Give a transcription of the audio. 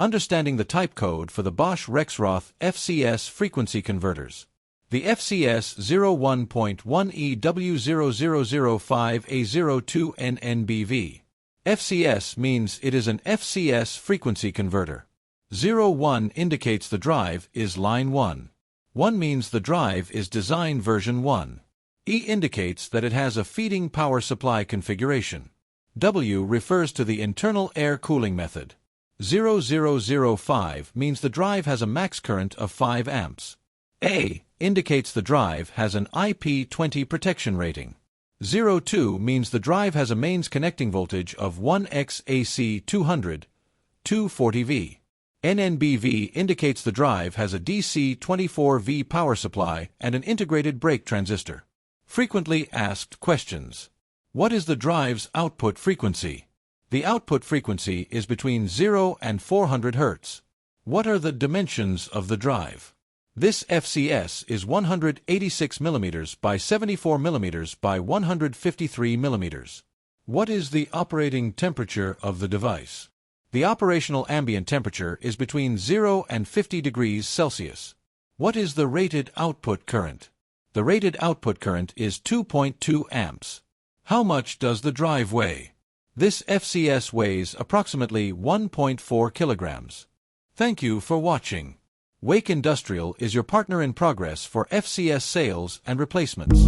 Understanding the type code for the Bosch Rexroth FCS frequency converters. The FCS01.1E-W0005-A-02-NNBV. FCS means it is an FCS frequency converter. 01 indicates the drive is line 1. 1 means the drive is design version 1. E indicates that it has a feeding power supply configuration. W refers to the internal air cooling method. 0005 means the drive has a max current of 5 amps. A indicates the drive has an IP20 protection rating. 02 means the drive has a mains connecting voltage of 1x AC 200, 240V. NNBV indicates the drive has a DC 24V power supply and an integrated brake transistor. Frequently asked questions. What is the drive's output frequency? The output frequency is between 0 and 400 Hz. What are the dimensions of the drive? This FCS is 186 mm by 74 mm by 153 mm. What is the operating temperature of the device? The operational ambient temperature is between 0 and 50 degrees Celsius. What is the rated output current? The rated output current is 2.2 amps. How much does the drive weigh? This FCS weighs approximately 1.4 kilograms. Thank you for watching. Wake Industrial is your partner in progress for FCS sales and replacements.